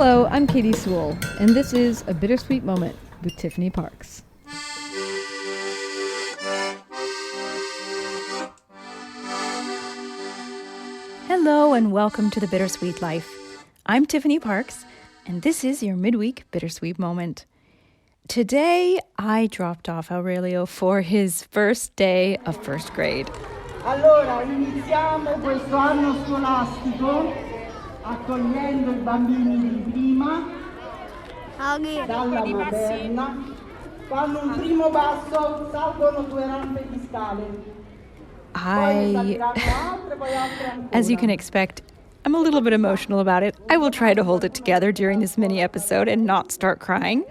Hello, I'm Katie Sewell, and this is A Bittersweet Moment with Tiffany Parks. Hello and welcome to The Bittersweet Life. I'm Tiffany Parks, and this is your midweek Bittersweet Moment. Today, I dropped off Aurelio for his first day of first grade. Allora, iniziamo questo anno scolastico accogliendo I bambini di prima dalla materna. Fanno un primo passo, salgono 2 rampe di scale. Poi saliranno altre, poi altre ancora. As you can expect, I'm a little bit emotional about it. I will try to hold it together during this mini episode and not start crying.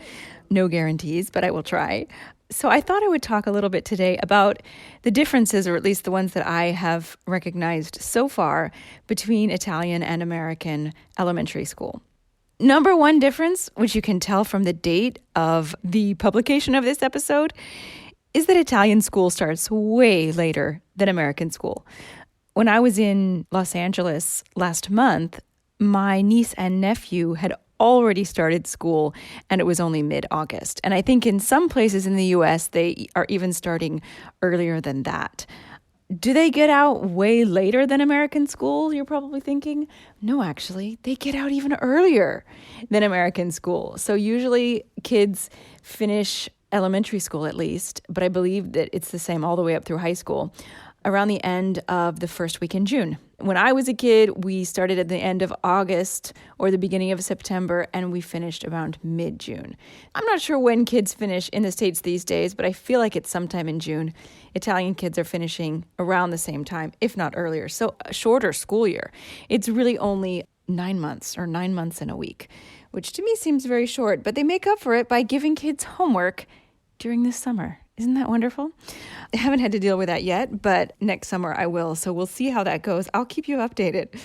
No guarantees, but I will try. So I thought I would talk a little bit today about the differences, or at least the ones that I have recognized so far, between Italian and American elementary school. Number one difference, which you can tell from the date of the publication of this episode, is that Italian school starts way later than American school. When I was in Los Angeles last month, my niece and nephew had already started school, and it was only mid-August. And I think in some places in the U.S., they are even starting earlier than that. Do they get out way later than American school, you're probably thinking? No, actually, they get out even earlier than American school. So usually kids finish elementary school at least, but I believe that it's the same all the way up through high school, around the end of the first week in June. When I was a kid, we started at the end of August or the beginning of September, and we finished around mid-June. I'm not sure when kids finish in the States these days, but I feel like it's sometime in June. Italian kids are finishing around the same time, if not earlier. So a shorter school year. It's really only 9 months or 9 months and a week, which to me seems very short, but they make up for it by giving kids homework during the summer. Isn't that wonderful? I haven't had to deal with that yet, but next summer I will. So we'll see how that goes. I'll keep you updated.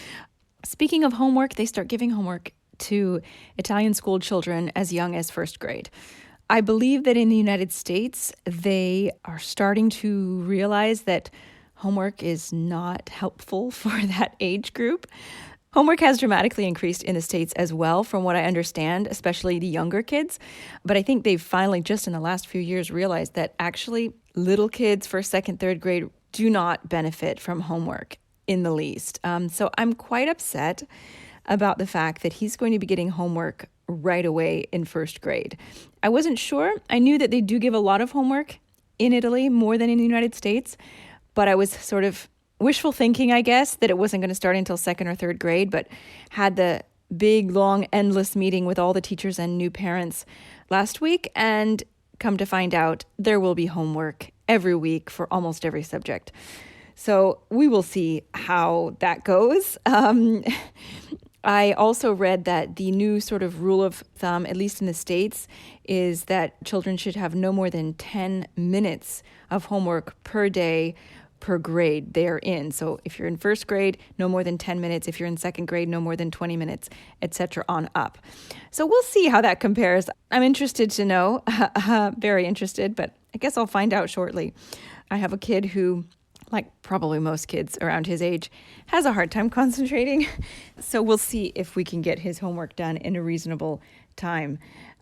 Speaking of homework, they start giving homework to Italian school children as young as first grade. I believe that in the United States, they are starting to realize that homework is not helpful for that age group. Homework has dramatically increased in the States as well, from what I understand, especially the younger kids. But I think they've finally, just in the last few years, realized that actually little kids, first, second, third grade, do not benefit from homework in the least. So I'm quite upset about the fact that he's going to be getting homework right away in first grade. I wasn't sure. I knew that they do give a lot of homework in Italy, more than in the United States, but I was sort of wishful thinking, I guess, that it wasn't going to start until second or third grade, but had the big, long, endless meeting with all the teachers and new parents last week, and come to find out there will be homework every week for almost every subject. So we will see how that goes. I also read that the new sort of rule of thumb, at least in the States, is that children should have no more than 10 minutes of homework per day per grade they're in. So if you're in first grade, no more than 10 minutes. If you're in second grade, no more than 20 minutes, etc. on up. So we'll see how that compares. I'm interested to know, very interested, but I guess I'll find out shortly. I have a kid who, like probably most kids around his age, has a hard time concentrating. So we'll see if we can get his homework done in a reasonable time.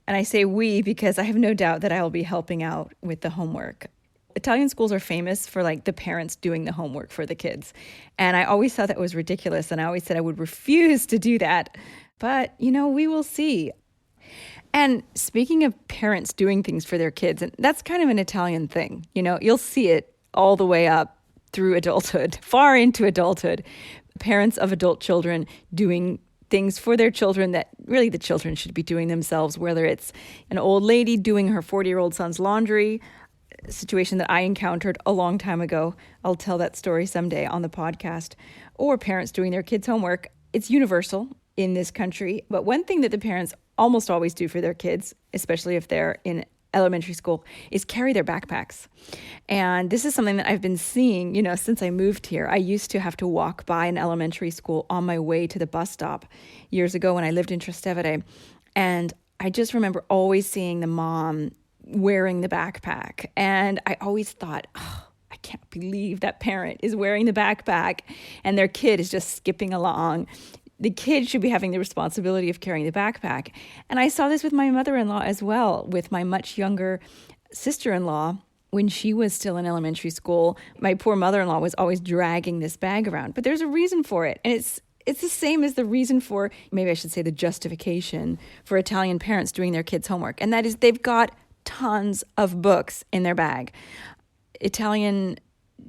And I say we because I have no doubt that I will be helping out with the homework. Italian schools are famous for like the parents doing the homework for the kids. And I always thought that was ridiculous. And I always said I would refuse to do that. But, we will see. And speaking of parents doing things for their kids, and that's kind of an Italian thing. You'll see it all the way up through adulthood, far into adulthood. Parents of adult children doing things for their children that really the children should be doing themselves, whether it's an old lady doing her 40-year-old son's laundry, situation that I encountered a long time ago. I'll tell that story someday on the podcast. Or parents doing their kids' homework. It's universal in this country. But one thing that the parents almost always do for their kids, especially if they're in elementary school, is carry their backpacks. And this is something that I've been seeing, since I moved here. I used to have to walk by an elementary school on my way to the bus stop years ago when I lived in Trastevere. And I just remember always seeing the mom wearing the backpack. And I always thought, I can't believe that parent is wearing the backpack and their kid is just skipping along the kid should be having the responsibility of carrying the backpack. And I saw this with my mother-in-law as well, with my much younger sister-in-law. When she was still in elementary school, my poor mother-in-law was always dragging this bag around. But there's a reason for it. And it's the same as the reason for, maybe I should say the justification for Italian parents doing their kids' homework. And that is they've got tons of books in their bag. Italian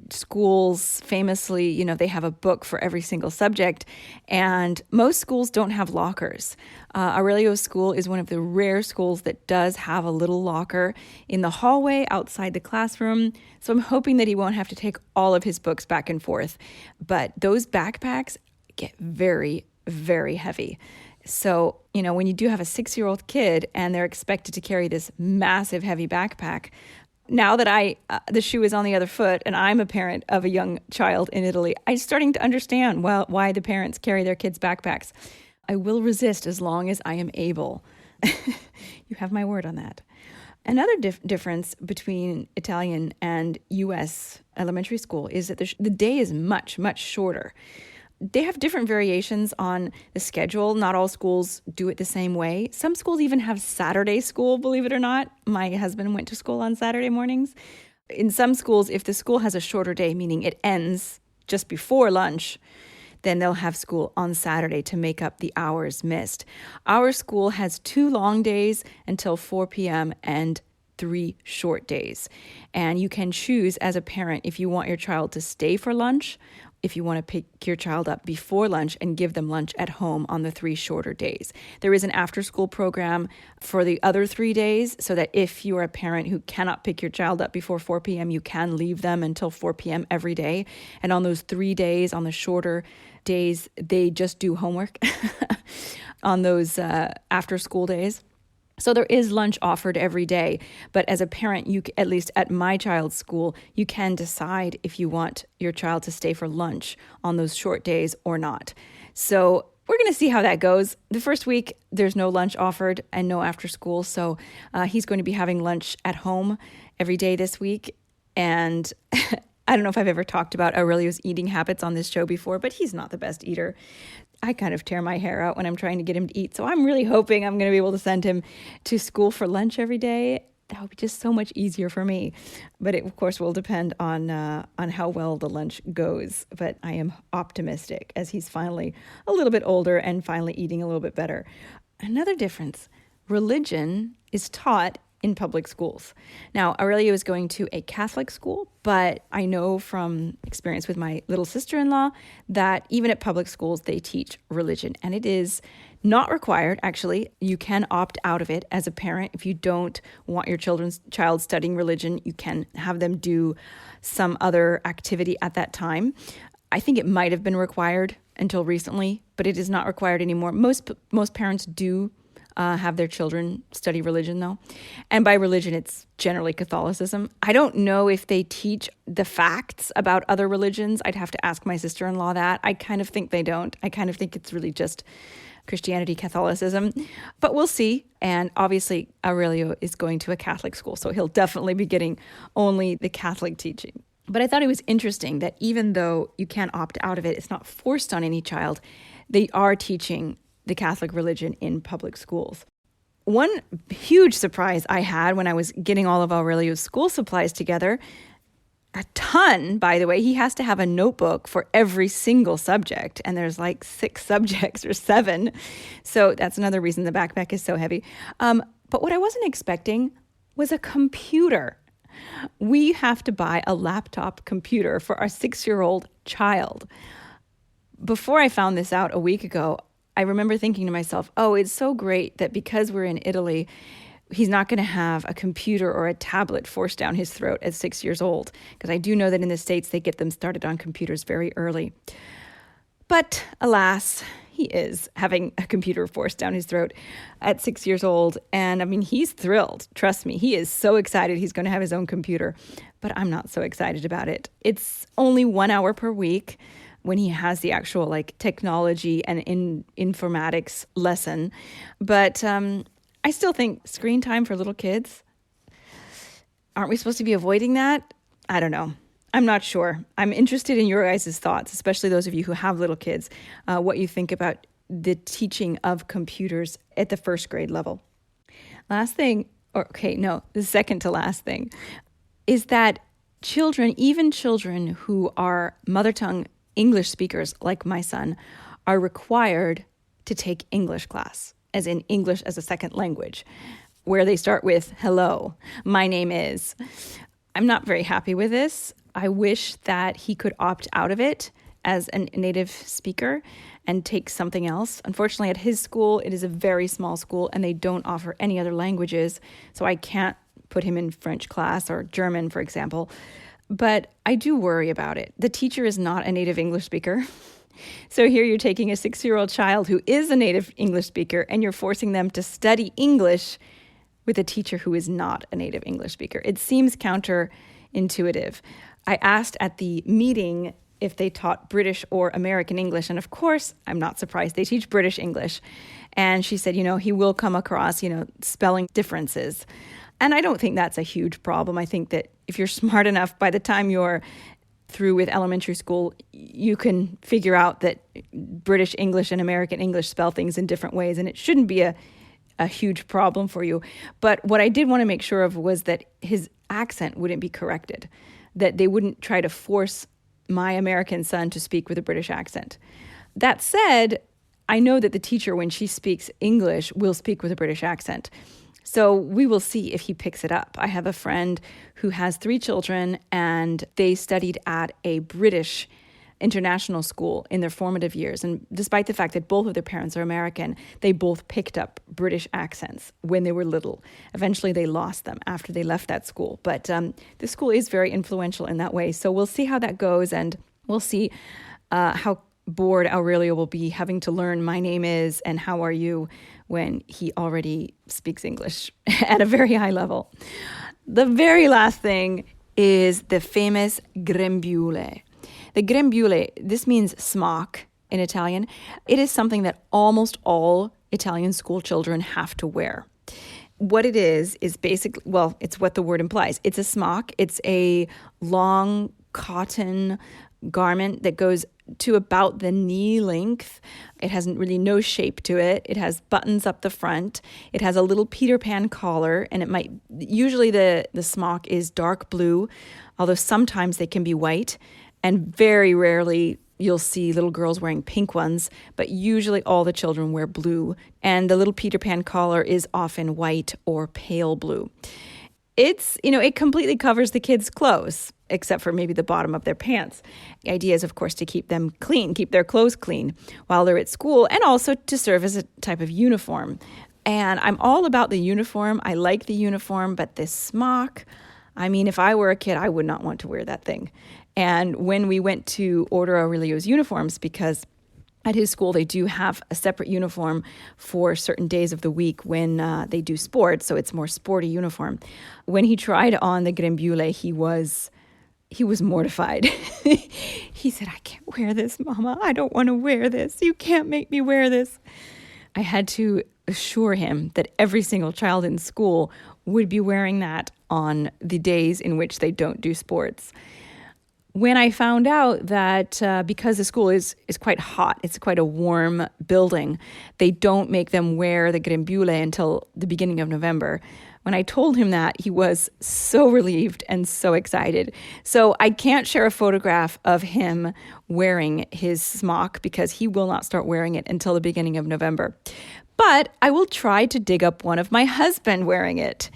schools famously, they have a book for every single subject, and most schools don't have lockers. Aurelio's school is one of the rare schools that does have a little locker in the hallway outside the classroom, so I'm hoping that he won't have to take all of his books back and forth. But those backpacks get very, very heavy. So, when you do have a 6-year-old kid and they're expected to carry this massive, heavy backpack, now that the shoe is on the other foot and I'm a parent of a young child in Italy, I'm starting to understand why the parents carry their kids' backpacks. I will resist as long as I am able. You have my word on that. Another difference between Italian and U.S. elementary school is that the day is much, much shorter. They have different variations on the schedule. Not all schools do it the same way. Some schools even have Saturday school, believe it or not. My husband went to school on Saturday mornings. In some schools, if the school has a shorter day, meaning it ends just before lunch, then they'll have school on Saturday to make up the hours missed. Our school has 2 long days until 4 p.m. and 3 short days. And you can choose as a parent if you want your child to stay for lunch, if you want to pick your child up before lunch and give them lunch at home on the 3 shorter days. There is an after-school program for the other 3 days, so that if you are a parent who cannot pick your child up before 4 p.m., you can leave them until 4 p.m. every day. And on those 3 days, on the shorter days, they just do homework on those after-school days. So there is lunch offered every day, but as a parent, at least at my child's school, you can decide if you want your child to stay for lunch on those short days or not. So we're going to see how that goes. The first week, there's no lunch offered and no after school, so he's going to be having lunch at home every day this week. And I don't know if I've ever talked about Aurelio's eating habits on this show before, but he's not the best eater. I kind of tear my hair out when I'm trying to get him to eat. So I'm really hoping I'm going to be able to send him to school for lunch every day. That would be just so much easier for me. But it, of course, will depend on how well the lunch goes. But I am optimistic as he's finally a little bit older and finally eating a little bit better. Another difference, religion is taught in public schools. Now, Aurelio is going to a Catholic school, but I know from experience with my little sister-in-law that even at public schools, they teach religion. And it is not required, actually. You can opt out of it as a parent. If you don't want your child studying religion, you can have them do some other activity at that time. I think it might have been required until recently, but it is not required anymore. Most parents do have their children study religion, though. And by religion, it's generally Catholicism. I don't know if they teach the facts about other religions. I'd have to ask my sister-in-law that. I kind of think they don't. I kind of think it's really just Christianity, Catholicism. But we'll see. And obviously, Aurelio is going to a Catholic school, so he'll definitely be getting only the Catholic teaching. But I thought it was interesting that even though you can't opt out of it, it's not forced on any child, they are teaching the Catholic religion in public schools. One huge surprise I had when I was getting all of Aurelio's school supplies together, a ton, by the way, he has to have a notebook for every single subject, and there's like 6 subjects or 7. So that's another reason the backpack is so heavy. But what I wasn't expecting was a computer. We have to buy a laptop computer for our 6-year-old child. Before I found this out a week ago, I remember thinking to myself, oh, it's so great that because we're in Italy, he's not going to have a computer or a tablet forced down his throat at 6 years old. Because I do know that in the States, they get them started on computers very early. But alas, he is having a computer forced down his throat at 6 years old. And I mean, he's thrilled. Trust me, he is so excited he's going to have his own computer. But I'm not so excited about it. It's only 1 hour per week when he has the actual technology and informatics lesson. But I still think screen time for little kids, aren't we supposed to be avoiding that? I don't know. I'm not sure. I'm interested in your guys' thoughts, especially those of you who have little kids, what you think about the teaching of computers at the first grade level. Last thing, the second to last thing, is that children, even children who are mother tongue English speakers like my son, are required to take English class, as in English as a second language, where they start with, hello, my name is. I'm not very happy with this. I wish that he could opt out of it as a native speaker and take something else. Unfortunately, at his school, it is a very small school and they don't offer any other languages. So I can't put him in French class or German, for example. But I do worry about it. The teacher is not a native English speaker. So here you're taking a 6-year-old child who is a native English speaker and you're forcing them to study English with a teacher who is not a native English speaker. It seems counterintuitive. I asked at the meeting if they taught British or American English. And of course, I'm not surprised. They teach British English. And she said, he will come across, spelling differences. And I don't think that's a huge problem. I think that if you're smart enough, by the time you're through with elementary school, you can figure out that British English and American English spell things in different ways. And it shouldn't be a huge problem for you. But what I did want to make sure of was that his accent wouldn't be corrected, that they wouldn't try to force my American son to speak with a British accent. That said, I know that the teacher, when she speaks English, will speak with a British accent. So we will see if he picks it up. I have a friend who has 3 children, and they studied at a British international school in their formative years. And despite the fact that both of their parents are American, they both picked up British accents when they were little. Eventually, they lost them after they left that school. But the school is very influential in that way. So we'll see how that goes, and we'll see how bored Aurelio will be having to learn my name is and how are you when he already speaks English at a very high level. The very last thing is the famous grembiule. The grembiule, this means smock in Italian. It is something that almost all Italian school children have to wear. What it is basically, it's what the word implies. It's a smock. It's a long cotton garment that goes to about the knee length. It has really no shape to it. It has buttons up the front. It has a little Peter Pan collar, and usually the smock is dark blue, although sometimes they can be white. And very rarely you'll see little girls wearing pink ones, but usually all the children wear blue. And the little Peter Pan collar is often white or pale blue. It completely covers the kids' clothes, except for maybe the bottom of their pants. The idea is, of course, to keep them clean, keep their clothes clean while they're at school, and also to serve as a type of uniform. And I'm all about the uniform. I like the uniform, but this smock, if I were a kid, I would not want to wear that thing. And when we went to order Aurelio's uniforms, because at his school they do have a separate uniform for certain days of the week when they do sports, so it's more sporty uniform. When he tried on the grembiule, he was mortified. He said, "I can't wear this, Mama. I don't want to wear this. You can't make me wear this." I had to assure him that every single child in school would be wearing that on the days in which they don't do sports. When I found out that because the school is quite hot, it's quite a warm building, they don't make them wear the grembiule until the beginning of November. When I told him that, he was so relieved and so excited. So I can't share a photograph of him wearing his smock because he will not start wearing it until the beginning of November. But I will try to dig up one of my husband wearing it.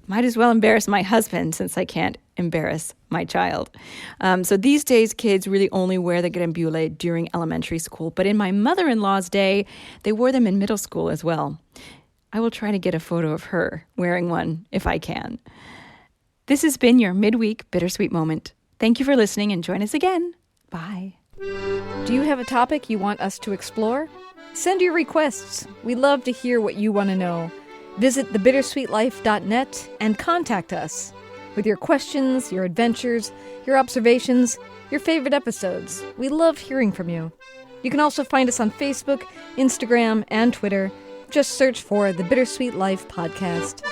Might as well embarrass my husband since I can't embarrass my child. So these days, kids really only wear the grembiule during elementary school. But in my mother-in-law's day, they wore them in middle school as well. I will try to get a photo of her wearing one if I can. This has been your midweek Bittersweet Moment. Thank you for listening and join us again. Bye. Do you have a topic you want us to explore? Send your requests. We love to hear what you want to know. Visit thebittersweetlife.net and contact us with your questions, your adventures, your observations, your favorite episodes. We love hearing from you. You can also find us on Facebook, Instagram, and Twitter. Just search for the Bittersweet Life Podcast.